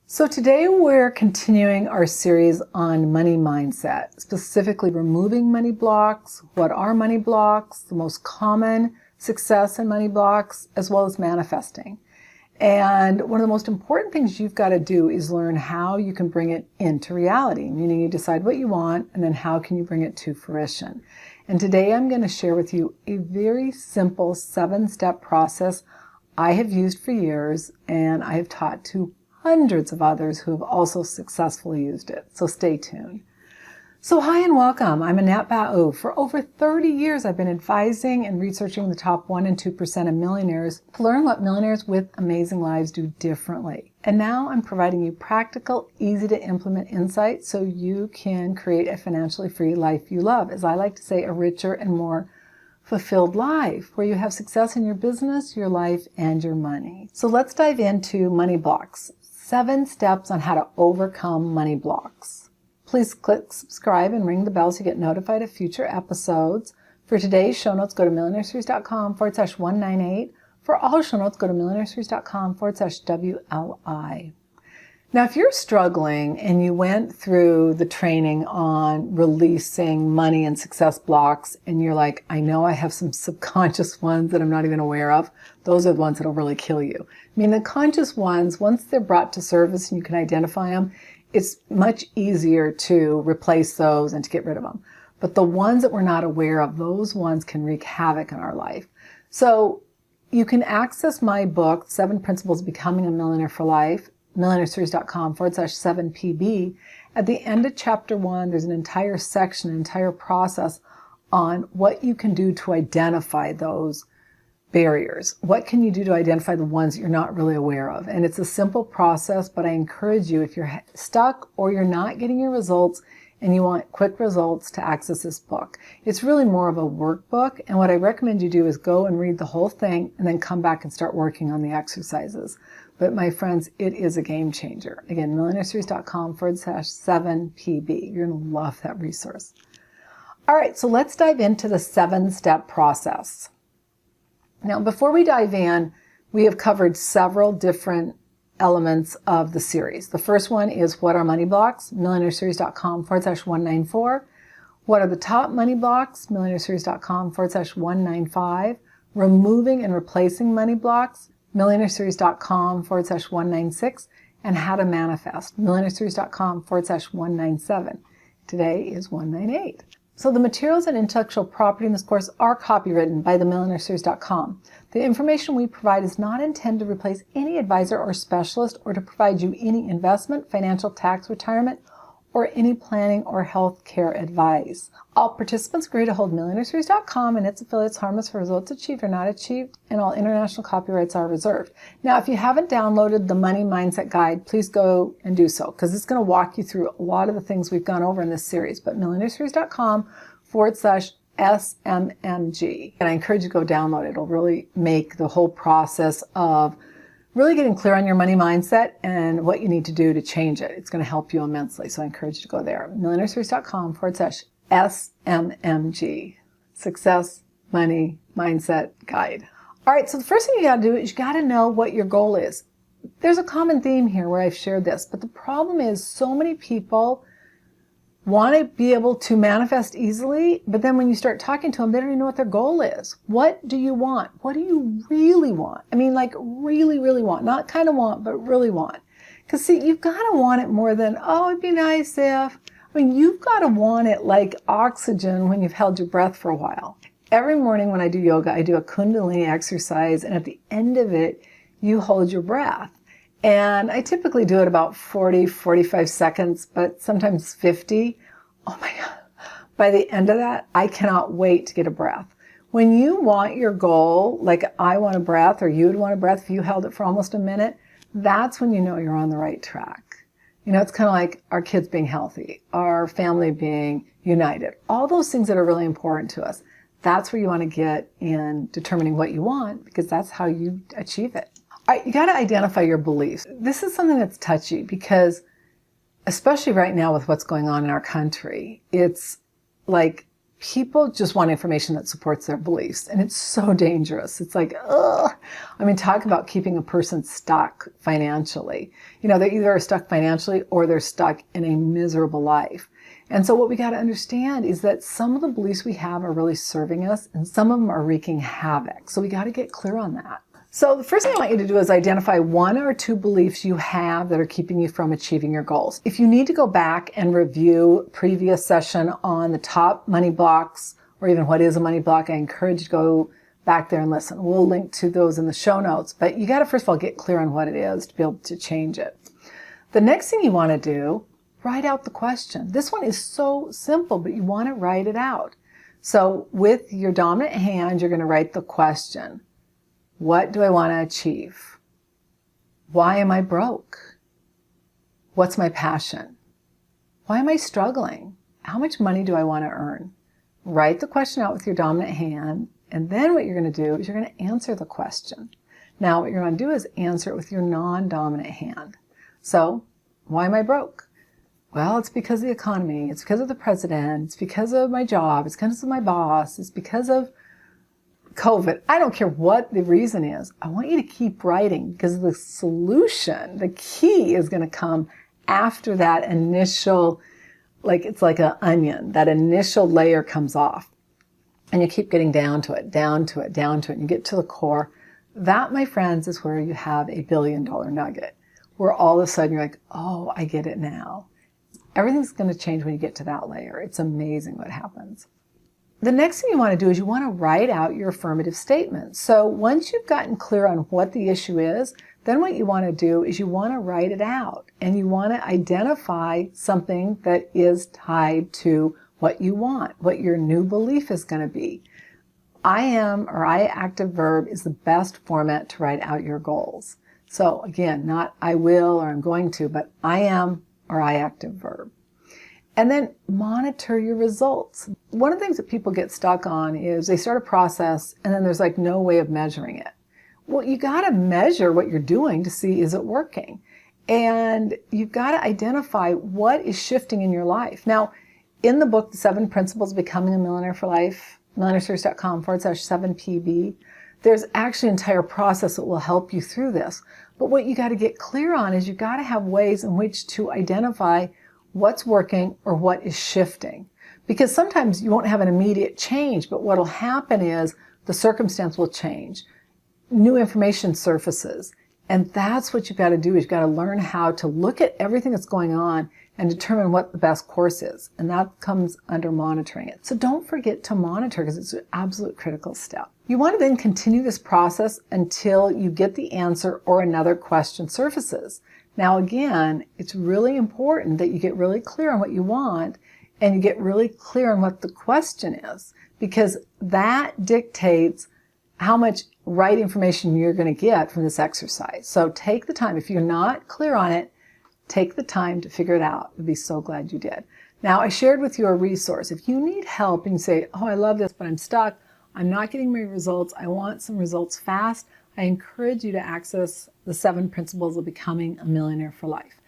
So today we're continuing our series on money mindset, specifically removing money blocks, what are money blocks, the most common success in money blocks, as well as manifesting. And one of the most important things you've got to do is learn how you can bring it into reality, meaning you decide what you want and then how can you bring it to fruition. And today I'm going to share with you a very simple 7-step process I have used for years and I have taught to hundreds of others who have also successfully used it. So stay tuned. So hi and welcome. I'm Annette Ba'u. For over 30 years, I've been advising and researching the top 1% and 2% of millionaires to learn what millionaires with amazing lives do differently. And now I'm providing you practical, easy to implement insights so you can create a financially free life you love. As I like to say, a richer and more fulfilled life where you have success in your business, your life, and your money. So let's dive into money blocks. 7 steps on how to overcome money blocks. Please click subscribe and ring the bell so you get notified of future episodes. For today's show notes, go to millionaireseries.com/198. For all show notes, go to millionaireseries.com/WLI. Now, if you're struggling and you went through the training on releasing money and success blocks and you're like, I know I have some subconscious ones that I'm not even aware of, those are the ones that'll really kill you. I mean, the conscious ones, once they're brought to surface and you can identify them, it's much easier to replace those and to get rid of them. But the ones that we're not aware of, those ones can wreak havoc in our life. So you can access my book, 7 Principles of Becoming a Millionaire for Life, millionaireseries.com/7pb. At the end of chapter 1, there's an entire section, an entire process on what you can do to identify those barriers. What can you do to identify the ones that you're not really aware of? And it's a simple process, but I encourage you, if you're stuck or you're not getting your results and you want quick results, to access this book. It's really more of a workbook, and what I recommend you do is go and read the whole thing and then come back and start working on the exercises. But my friends, it is a game changer. Again, millionaireseries.com/7pb. You're going to love that resource. All right, so let's dive into the 7-step process. Now, before we dive in, we have covered several different elements of the series. The first one is what are money blocks? millionaireseries.com/194. What are the top money blocks? millionaireseries.com/195. Removing and replacing money blocks? millionaireseries.com/196. And how to manifest? millionaireseries.com/197. Today is 198. So the materials and intellectual property in this course are copywritten by themillionaireseries.com. The information we provide is not intended to replace any advisor or specialist or to provide you any investment, financial, tax, retirement, or any planning or health care advice. All participants agree to hold millionaireseries.com and its affiliates harmless for results achieved or not achieved, and all international copyrights are reserved. Now, if you haven't downloaded the Money Mindset Guide, please go and do so, because it's going to walk you through a lot of the things we've gone over in this series. But millionaireseries.com/SMMG. And I encourage you to go download it. It'll really make the whole process of really getting clear on your money mindset and what you need to do to change it. It's going to help you immensely. So I encourage you to go there. millionaireseries.com/SMMG. Success, Money, Mindset Guide. All right. So the first thing you got to do is you got to know what your goal is. There's a common theme here where I've shared this, but the problem is so many people want to be able to manifest easily, but then when you start talking to them, they don't even know what their goal is. What do you want? What do you really want? I mean, like really, really want. Not kind of want, but really want. Because see, you've got to want it more than, oh, it'd be nice if. I mean, you've got to want it like oxygen when you've held your breath for a while. Every morning when I do yoga, I do a Kundalini exercise, and at the end of it, you hold your breath. And I typically do it about 40, 45 seconds, but sometimes 50. Oh my God. By the end of that, I cannot wait to get a breath. When you want your goal, like I want a breath or you'd want a breath if you held it for almost a minute, that's when you know you're on the right track. You know, it's kind of like our kids being healthy, our family being united, all those things that are really important to us. That's where you want to get in determining what you want, because that's how you achieve it. All right, you got to identify your beliefs. This is something that's touchy because, especially right now with what's going on in our country, it's like people just want information that supports their beliefs, and it's so dangerous. It's like, ugh. I mean, talk about keeping a person stuck financially. You know, they either are stuck financially or they're stuck in a miserable life. And so what we got to understand is that some of the beliefs we have are really serving us, and some of them are wreaking havoc. So we got to get clear on that. So the first thing I want you to do is identify 1 or 2 beliefs you have that are keeping you from achieving your goals. If you need to go back and review previous session on the top money blocks, or even what is a money block, I encourage you to go back there and listen. We'll link to those in the show notes, but you got to first of all get clear on what it is to be able to change it. The next thing you want to do, write out the question. This one is so simple, but you want to write it out. So with your dominant hand, you're going to write the question. What do I want to achieve? Why am I broke? What's my passion? Why am I struggling? How much money do I want to earn? Write the question out with your dominant hand, and then what you're going to do is you're going to answer the question. Now, what you're going to do is answer it with your non-dominant hand. So, why am I broke? Well, it's because of the economy. It's because of the president. It's because of my job. It's because of my boss. It's because of COVID. I don't care what the reason is. I want you to keep writing, because the solution, the key, is going to come after that initial, it's like an onion. That initial layer comes off. And you keep getting down to it, down to it, down to it, and you get to the core. That, my friends, is where you have a $1 billion nugget, where all of a sudden you're like, oh, I get it now. Everything's going to change when you get to that layer. It's amazing what happens. The next thing you want to do is you want to write out your affirmative statement. So once you've gotten clear on what the issue is, then what you want to do is you want to write it out, and you want to identify something that is tied to what you want, what your new belief is going to be. I am, or I active verb, is the best format to write out your goals. So again, not I will or I'm going to, but I am or I active verb. And then monitor your results. One of the things that people get stuck on is they start a process and then there's no way of measuring it. Well, you got to measure what you're doing to see, is it working? And you've got to identify what is shifting in your life. Now, in the book, The 7 Principles of Becoming a Millionaire for Life, millionaireseries.com/7pb, there's actually an entire process that will help you through this. But what you got to get clear on is you've got to have ways in which to identify what's working or what is shifting. Because sometimes you won't have an immediate change, but what will happen is the circumstance will change. New information surfaces. And that's what you've got to do, is you've got to learn how to look at everything that's going on and determine what the best course is. And that comes under monitoring it. So don't forget to monitor, because it's an absolute critical step. You want to then continue this process until you get the answer or another question surfaces. Now again, it's really important that you get really clear on what you want and you get really clear on what the question is, because that dictates how much right information you're going to get from this exercise. So take the time. If you're not clear on it, take the time to figure it out. You'll be so glad you did. Now, I shared with you a resource. If you need help and you say, oh, I love this, but I'm stuck, I'm not getting my results, I want some results fast, I encourage you to access the 7 Principles of Becoming a Millionaire for Life.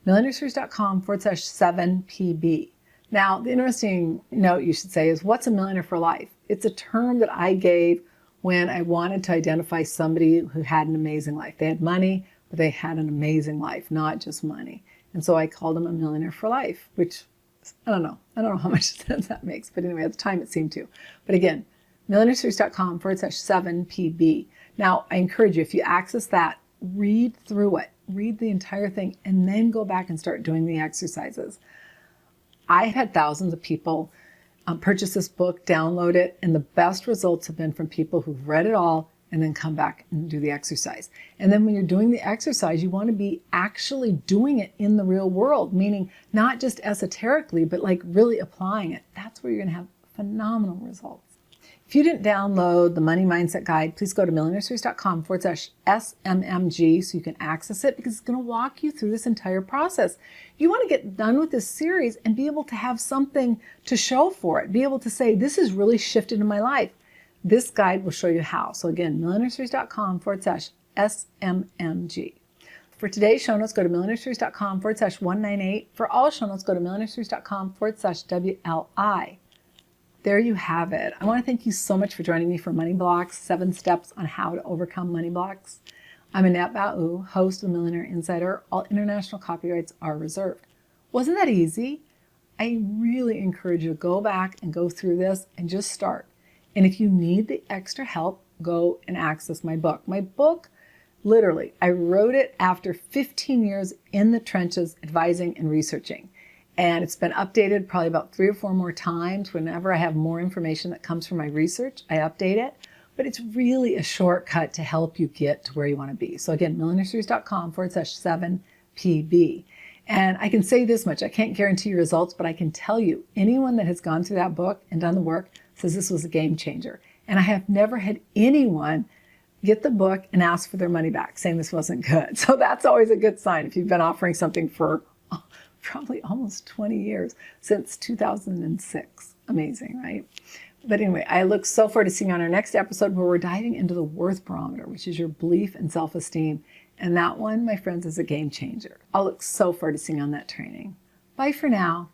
millionaireseries.com/7pb. Now, the interesting note you should say is, what's a millionaire for life? It's a term that I gave when I wanted to identify somebody who had an amazing life. They had money, but they had an amazing life, not just money. And so I called them a millionaire for life, which I don't know how much sense that makes, but anyway, at the time it seemed to. But again, millionaireseries.com/7pb. Now, I encourage you, if you access that, read through it, read the entire thing, and then go back and start doing the exercises. I had thousands of people purchase this book, download it, and the best results have been from people who've read it all and then come back and do the exercise. And then when you're doing the exercise, you want to be actually doing it in the real world, meaning not just esoterically, but really applying it. That's where you're going to have phenomenal results. If you didn't download the Money Mindset Guide, please go to millionaireseries.com/SMMG so you can access it, because it's going to walk you through this entire process. You want to get done with this series and be able to have something to show for it, be able to say, this has really shifted in my life. This guide will show you how. So again, millionaireseries.com/SMMG. For today's show notes, go to millionaireseries.com/198. For all show notes, go to millionaireseries.com/WLI. there you have it. I want to thank you so much for joining me for Money Blocks, 7 steps on how to overcome money blocks. I'm Annette Bau, host of the Millionaire Insider. All international copyrights are reserved. Wasn't that easy? I really encourage you to go back and go through this and just start. And if you need the extra help, go and access my book. My book, literally, I wrote it after 15 years in the trenches advising and researching. And it's been updated probably about 3 or 4 more times. Whenever I have more information that comes from my research, I update it. But it's really a shortcut to help you get to where you want to be. So again, millionaireseries.com/7PB. And I can say this much, I can't guarantee your results, but I can tell you, anyone that has gone through that book and done the work says this was a game changer. And I have never had anyone get the book and ask for their money back, saying this wasn't good. So that's always a good sign if you've been offering something for probably almost 20 years, since 2006. Amazing, right? But anyway, I look so forward to seeing you on our next episode where we're diving into the worth barometer, which is your belief and self-esteem. And that one, my friends, is a game changer. I'll look so forward to seeing you on that training. Bye for now.